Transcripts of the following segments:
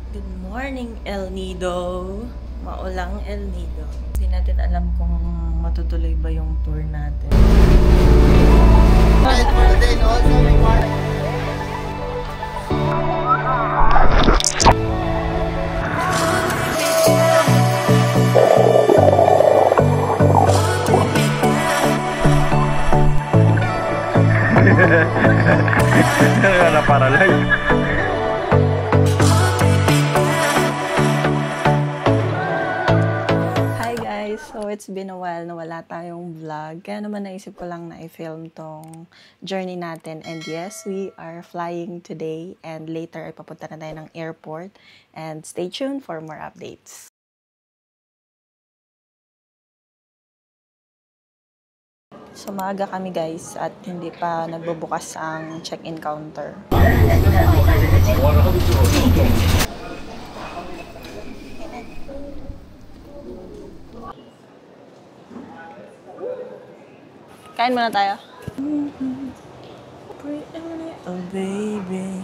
Good morning, El Nido. Maulang El Nido. Hindi natin alam kung matutuloy ba yung tour natin. Na-paralyze. Hi guys! So it's been a while na wala tayong vlog. Kaya naman naisip ko lang na i-film tong journey natin. And yes, we are flying today. And later ay papunta na tayo ng airport. And stay tuned for more updates. So maaga kami guys at hindi pa nagbubukas ang check-in counter. Kain muna tayo. Oh baby.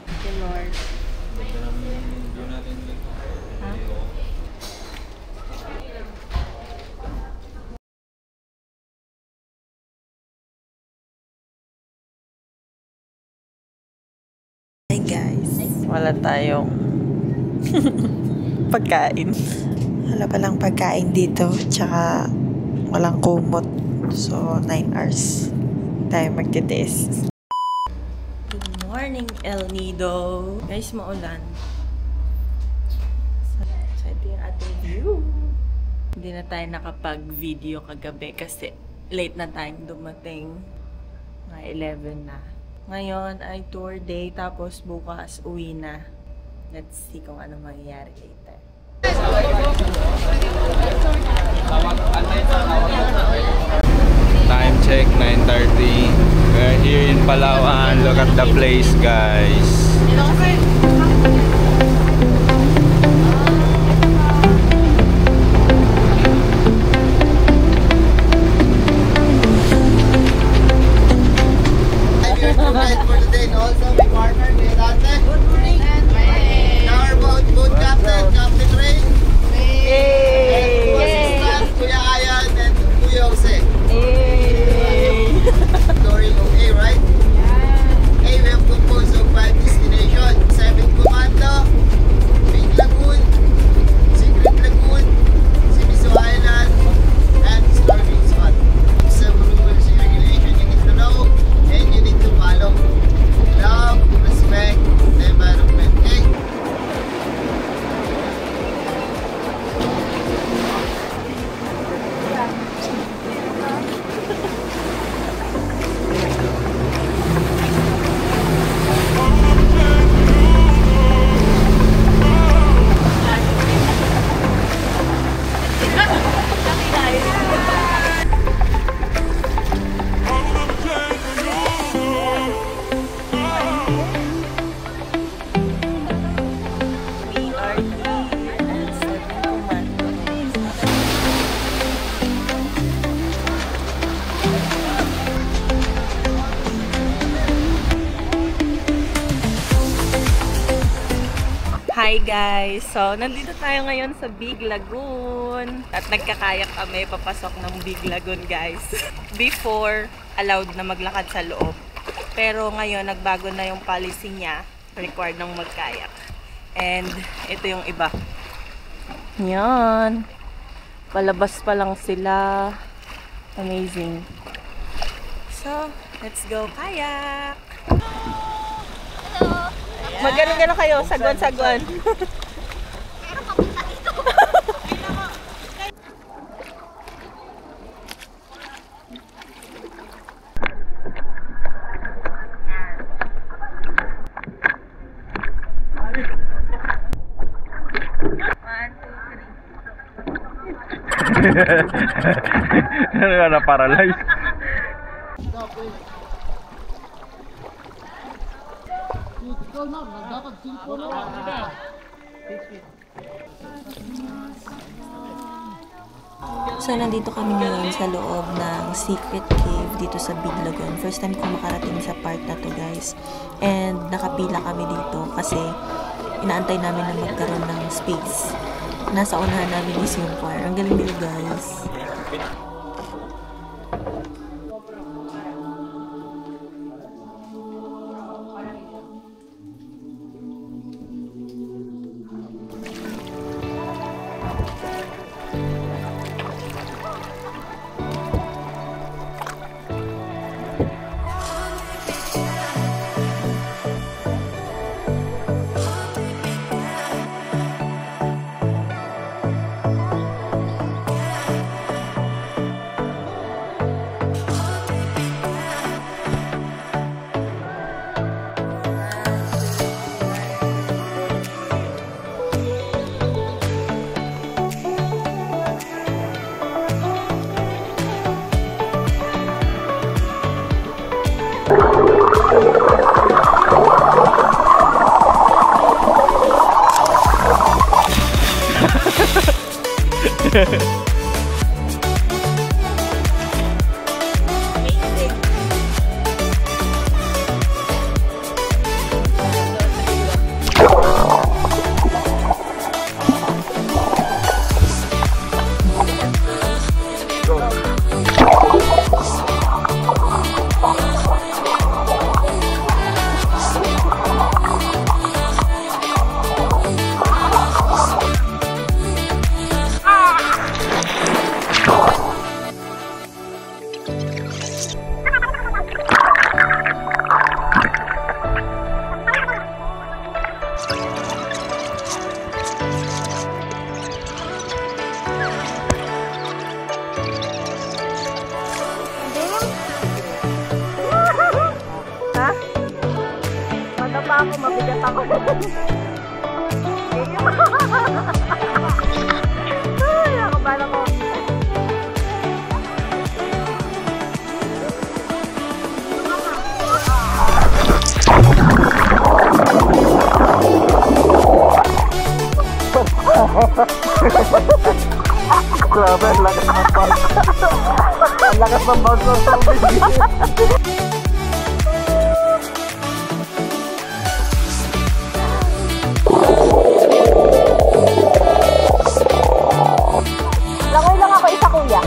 Thank you Lord. Hi guys, wala tayong pagkain. Wala palang pagkain dito, tsaka walang kumot. So, 9 hours tayo magtitest. Good morning, El Nido. Guys, maulan. So, ito yung ating view. Hindi na tayo nakapag-video kagabi kasi late na tayong dumating. Mga 11 na. Ngayon ay tour day, tapos bukas uwi na. Let's see kung ano mangyayari later. Time check 9:30. We're here in Palawan. Look at the place, guys. For today, and also my partner, Dante. Good morning. Our boat captain, Captain Ray. And assistant, Kuya Ayan, and Kuya Jose. Touring of A, right? A, we have composed of 5 destinations. 7 Commando, Big Lagoon, Secret Lagoon, Simiso Island, and Starving Spot. Some rules and regulations you need to know and you need to follow. Love, respect the environment. Okay? We are here at 7 Commando. Hi guys! So, nandito tayo ngayon sa Big Lagoon. At nagkakayak kami papasok ng Big Lagoon guys. Before, allowed na maglakad sa loob. Pero ngayon, nagbago na yung policy niya. Required ng magkayak. And ito yung iba. Yan. Palabas pa lang sila. Amazing. So, let's go kayak! Magano-gano kayo? Sagwan-sagwan. Na-paralyze. So, nandito kami ngayon sa loob ng Secret Cave dito sa Big Lagoon. First time ko makarating sa part na to, guys. And nakapila kami dito kasi inaantay namin na magkaroon ng space. Nasa unahan namin is yung choir. Ang galing nila, guys. Ako, mabigat ako. Ay, ako bala ko. Grabe, ang lakas ng bounce. Ang lakas ng bounce ng tubig. Langoy lang ako isa, kuya.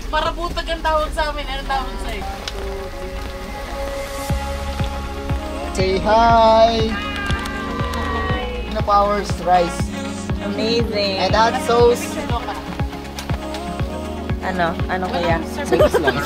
Para butag ang tawag sa amin. Ano tawag sa'yo? Say hi! No powers rice. Amazing. And that sauce. Ano? Ano kaya? Bigas lang.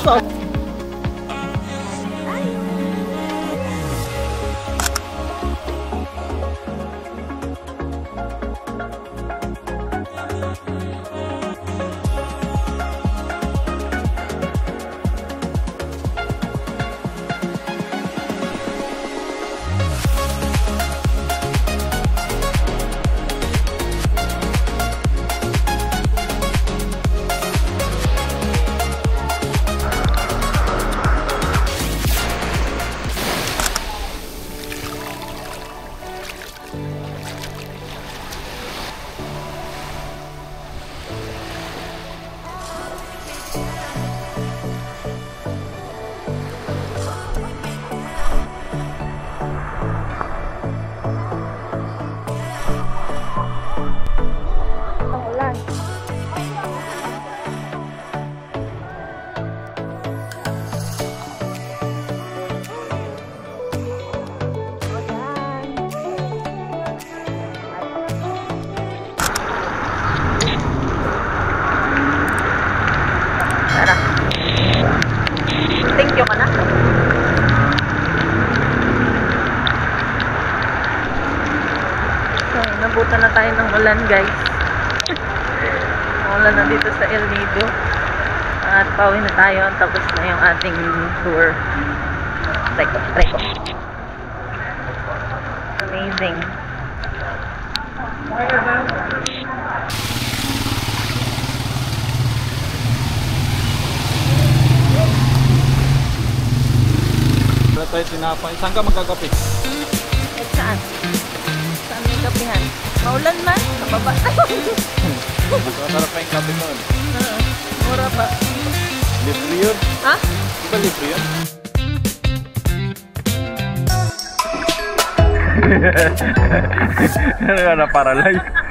Thank you ka na. So, nabutan na tayo ng ulan, guys. Ulan na dito sa El Nido. At pauwi na tayo. Tapos na yung ating tour. Teko. Amazing. tayo tinapay. Saan ka magkakape? At saan? Saan may kapihan? Maulan man? Sa baba. Masarap pa yung kape noon. Mura pa. Libre yun? Ha? Diba libre yun? Ano ka na paralyze?